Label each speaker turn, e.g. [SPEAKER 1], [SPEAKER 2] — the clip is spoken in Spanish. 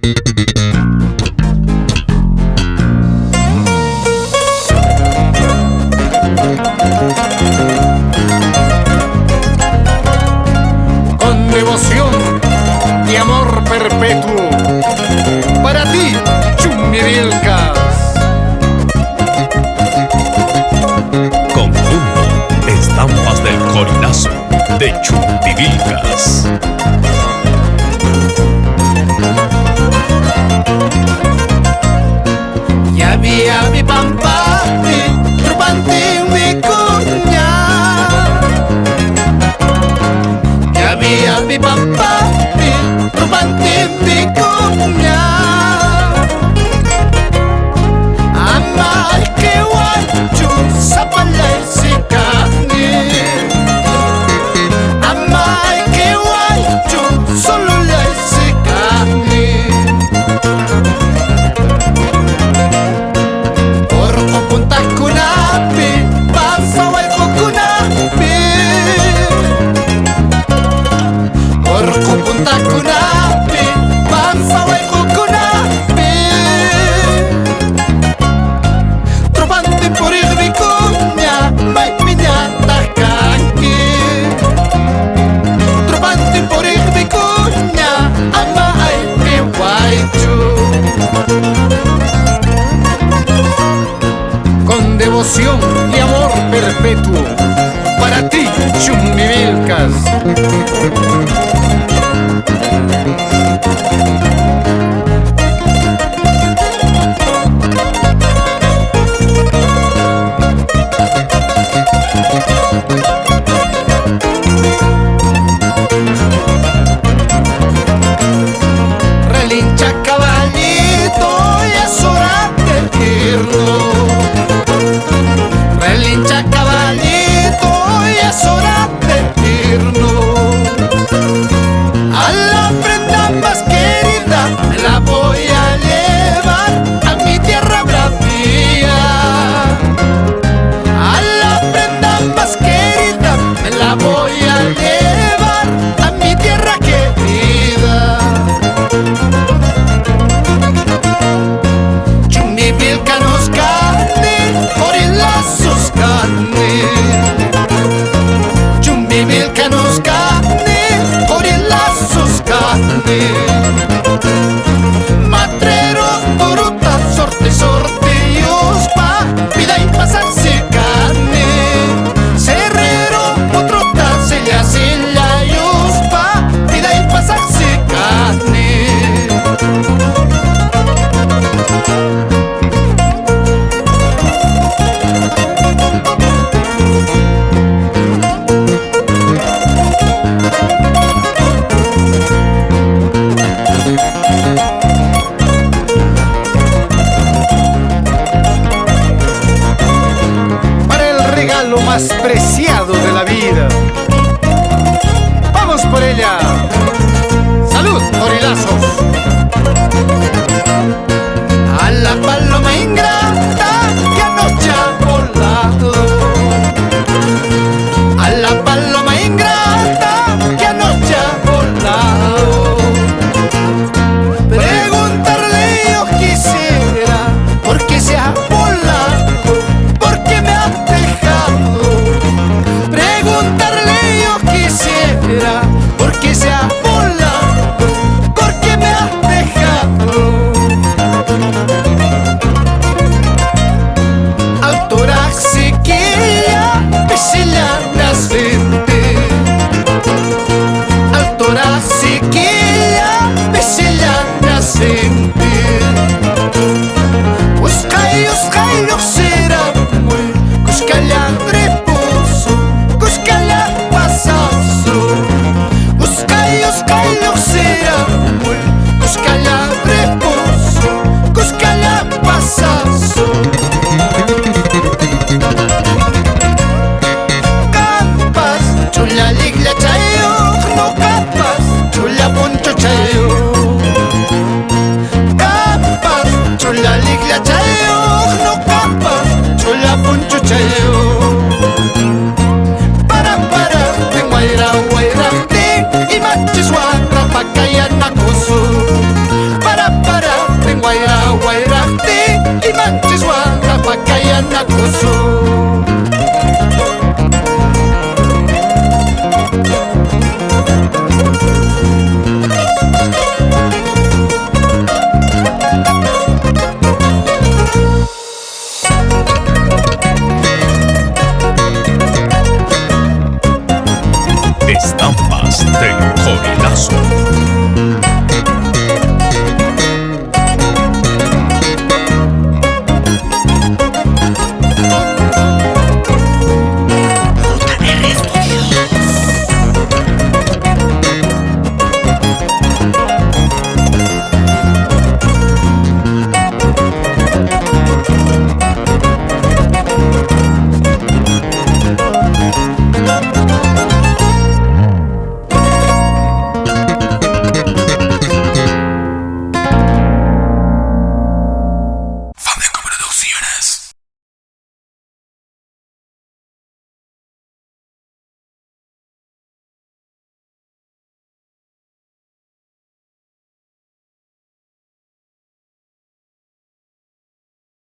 [SPEAKER 1] Con devoción y amor perpetuo, para ti, Chumbivilcas.
[SPEAKER 2] Conjunto Estampas del Corinazo de Chumbivilcas.
[SPEAKER 1] Ya había mi pampa, mi turbante, mi cuña. Ya había mi pampa, mi turbante, mi cuña. Ama que guachu, zapala y sicani. Ama que guachu, solo la sicani. Punta kunapi, pasaway ko kunapi. Orko punta kunapi, pasaway ko kunapi. Trobante por mi cuña, may piñata kanki. Trobante por mi cuña, ama ay piwaichu. Con devoción y amor perpetuo, para ti, Chumbivilcas. Relincha caballito y es hora de irnos. Yanacoso.
[SPEAKER 2] Estampas del Corinazo.
[SPEAKER 3] Flamenco Producciones.